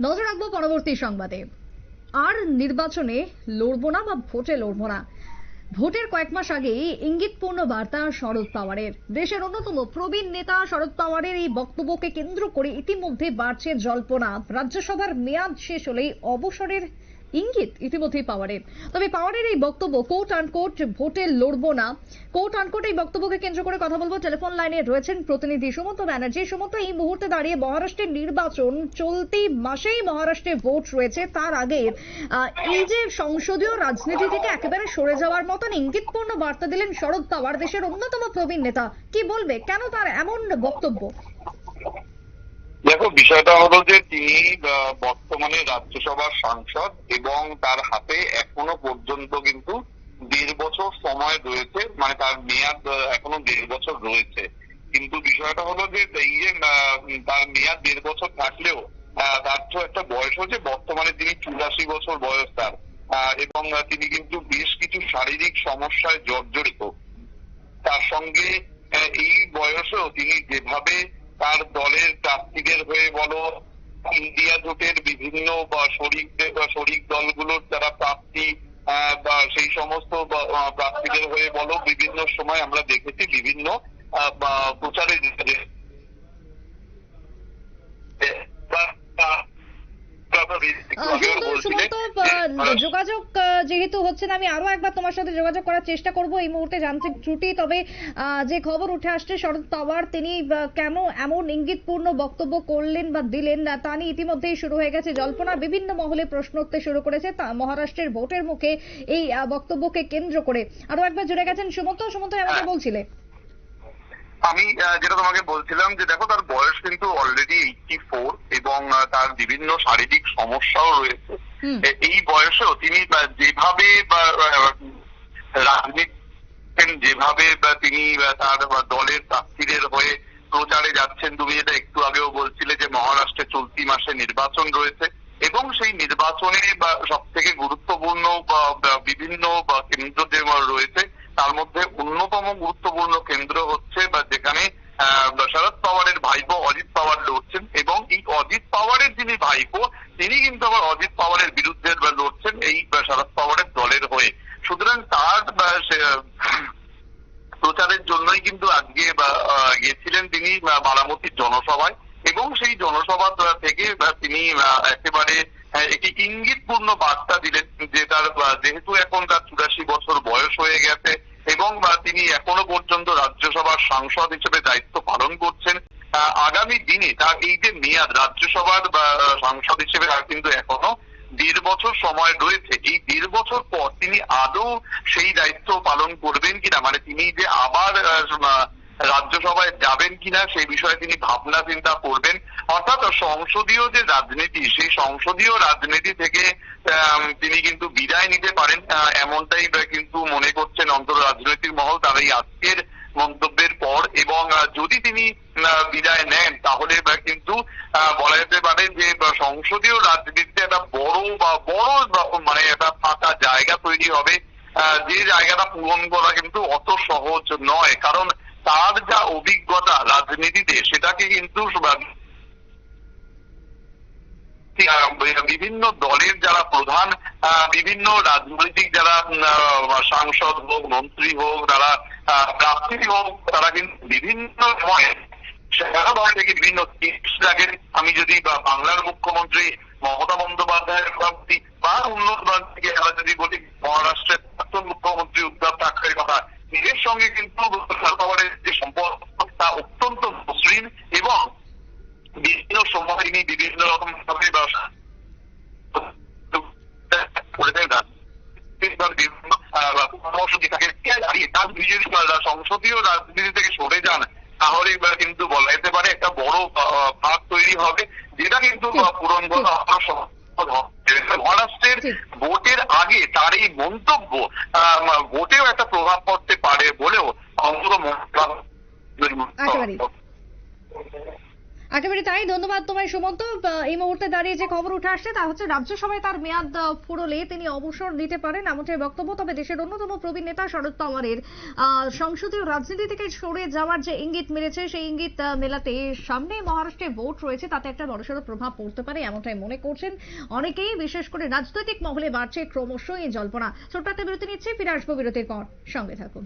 নজর রাখবো পরবর্তী সংবাদে। আর নির্বাচনে লড়বো না বা ভোটে লড়বো না, ভোটের কয়েক মাস আগেই ইঙ্গিতপূর্ণ বার্তা শরদ পাওয়ারের। দেশের অন্যতম প্রবীণ নেতা শরদ পাওয়ারের এই বক্তব্যকে কেন্দ্র করে ইতিমধ্যে বাড়ছে জল্পনা। রাজ্যসভার মেয়াদ শেষ হলেই অবসরের ইঙ্গিত ইতিমধ্যেই পাওয়ারের। তবে পাওয়ারের এই বক্তব্য কোট আনকোট ভোটে লড়বো না, কোট আনকোট এই বক্তব্যকে কেন্দ্র করে কথা বলবো। টেলিফোন লাইনে রয়েছেন প্রতিনিধি সুমন্ত ব্যানার্জি। সুমন্ত, এই মুহূর্তে দাঁড়িয়ে মহারাষ্ট্রের নির্বাচন চলতি মাসেই মহারাষ্ট্রে ভোট রয়েছে, তার আগে এই যে সংসদীয় রাজনীতি থেকে একেবারে সরে যাওয়ার মতন ইঙ্গিতপূর্ণ বার্তা দিলেন শরদ পাওয়ার, দেশের অন্যতম প্রবীণ নেতা, কি বলবে, কেন তার এমন বক্তব্য? দেখো, বিষয়টা হলো যে তিনি বর্তমানে রাজ্যসভার সাংসদ এবং তার হাতে এখনো পর্যন্ত কিন্তু 1.5 বছর সময় রয়েছে, মানে তার মেয়াদ এখনো 1.5 বছর রয়েছে। কিন্তু বিষয়টা হলো যে এই যে তার মেয়াদ 1.5 বছর থাকলেও তার তো একটা বয়স হচ্ছে, বর্তমানে তিনি 84 বছর বয়স তার, এবং তিনি কিন্তু বেশ কিছু শারীরিক সমস্যায় জর্জরিত। তার সঙ্গে এই বয়সেও তিনি যেভাবে তার দলের প্রার্থীদের হয়ে বলো, ইন্ডিয়া জোটের বিভিন্ন শরিক দলগুলোর যারা প্রার্থী বা সেই সমস্ত প্রার্থীদের হয়ে বলো, বিভিন্ন সময় আমরা দেখেছি বিভিন্ন প্রচারে যোগাযোগ যেহেতু হচ্ছে না, আমি আরো একবার তোমার সাথে যোগাযোগ করার চেষ্টা করব। এই মুহূর্তে যান্ত্রিক ত্রুটি। তবে যে খবর উঠে আসছে, শরদ পাওয়ার তিনি কেন এমন ইঙ্গিতপূর্ণ বক্তব্য করলেন বা দিলেন তা নিয়ে ইতিমধ্যেই শুরু হয়ে গেছে জল্পনা। বিভিন্ন মহলে প্রশ্ন উঠতে শুরু করেছে মহারাষ্ট্রের ভোটের মুখে এই বক্তব্যকে কেন্দ্র করে। আরো একবার জুড়ে গেছেন সুমন্ত। সুমন্ত, আমাকে বলছিলে আমি যেটা তোমাকে বলছিলাম যে দেখো, তার বয়স কিন্তু অলরেডি 84 এবং তার বিভিন্ন শারীরিক সমস্যাও রয়েছে। এই বয়সেও তিনি যেভাবে রাজনীতি যেভাবে তিনি তার দলের প্রার্থীদের হয়ে প্রচারে যাচ্ছেন, তুমি যেটা একটু আগেও বলছিলে যে মহারাষ্ট্রে চলতি মাসে নির্বাচন রয়েছে এবং সেই নির্বাচনে সব থেকে গুরুত্বপূর্ণ বিভিন্ন কেন্দ্র যে রয়েছে, তার মধ্যে অন্যতম গুরুত্বপূর্ণ কেন্দ্র হচ্ছে যেখানে শরদ পাওয়ারের ভাইপো অজিত পাওয়ার লড়ছেন এবং এই অজিত পাওয়ারের যিনি ভাইপো, তিনি কিন্তু আবার অজিত পাওয়ারের বিরুদ্ধে লড়ছেন এই শরদ পাওয়ারের দলের হয়ে। সুতরাং তার প্রচারের জন্যই কিন্তু আজকে গিয়েছিলেন তিনি বারামতির জনসভায় এবং সেই জনসভা থেকে তিনি একেবারে একটি ইঙ্গিতপূর্ণ বার্তা দিলেন যে তার যেহেতু এখন তার 84 বছর বয়স হয়ে গেছে এবং তিনি এখনো পর্যন্ত রাজ্যসভার সাংসদ হিসেবে দায়িত্ব পালন করছেন, আগামী দিনে তার এই যে মেয়াদ রাজ্যসভার সাংসদ হিসেবে তার কিন্তু এখনো 1.5 বছর সময় রয়েছে। এই 1.5 বছর পর তিনি আদৌ সেই দায়িত্ব পালন করবেন কিনা, মানে তিনি যে আবার রাজ্যসভায় যাবেন কিনা সেই বিষয়ে তিনি ভাবনা চিন্তা করবেন। অর্থাৎ সংসদীয় যে রাজনীতি, সেই সংসদীয় রাজনীতি থেকে তিনি কিন্তু বিদায় নিতে পারেন, এমনটাই কিন্তু মনে করছেন অন্তর রাজনৈতিক মহল তার এই আজকের মন্তব্যের পর। এবং যদি তিনি বিদায় নেন তাহলে কিন্তু বলা যেতে পারে যে সংসদীয় রাজনীতিতে একটা বড় মানে একটা ফাঁকা জায়গা তৈরি হবে, যে জায়গাটা পূরণ করা কিন্তু অত সহজ নয়, কারণ তার যা অভিজ্ঞতা রাজনীতিতে সেটাকে কিন্তু বিভিন্ন দলের যারা প্রধান, বিভিন্ন রাজনৈতিক যারা সাংসদ হোক, মন্ত্রী হোক, যারা প্রার্থী হোক, তারা কিন্তু বিভিন্ন সময়ে সারা দল থেকে বিভিন্ন টিপস লাগে। আমি যদি বাংলার মুখ্যমন্ত্রী মমতা বন্দ্যোপাধ্যায়ের প্রার্থী বা অন্য দল থেকে যদি বলি মহারাষ্ট্রের প্রাক্তন মুখ্যমন্ত্রী উদ্ধব ঠাকরের কথা, নিজের সঙ্গে কিন্তু শরদ পাওয়ারের যে সম্পর্ক তা অত্যন্ত মসৃণ এবং বিভিন্ন সময় তিনি বিভিন্ন রকম ভাবে পরামর্শ দিয়ে থাকে। তার যদি সংসদীয় রাজনীতি থেকে সরে যান তাহলে কিন্তু বলা যেতে পারে একটা বড় ফাঁক তৈরি হবে, যেটা কিন্তু পূরণ করা সহজ হবে। মহারাষ্ট্রের ভোটের আগে তার এই মন্তব্য ভোটেও একটা প্রভাব পড়তে পারে বলেও অন্তত একেবারে তাই, ধন্যবাদ তোমায় সুমন্ত। এই মুহূর্তে দাঁড়িয়ে যে খবর উঠে আসছে তা হচ্ছে রাজ্যসভায় তার মেয়াদ ফুরোলে তিনি অবসর নিতে পারেন এমনটাই বক্তব্য। তবে দেশের অন্যতম প্রবীণ নেতা শরদ পাওয়ারের সংসদীয় রাজনীতি থেকে সরে যাওয়ার যে ইঙ্গিত মিলেছে সেই ইঙ্গিত মেলাতে সামনে মহারাষ্ট্রে ভোট রয়েছে, তাতে একটা বড়সড় প্রভাব পড়তে পারে এমনটাই মনে করছেন অনেকেই। বিশেষ করে রাজনৈতিক মহলে বাড়ছে ক্রমশ এই জল্পনা। ছোট্ট একটা বিরতি নিচ্ছি, ফিরে আসবো বিরতির পর, সঙ্গে থাকুন।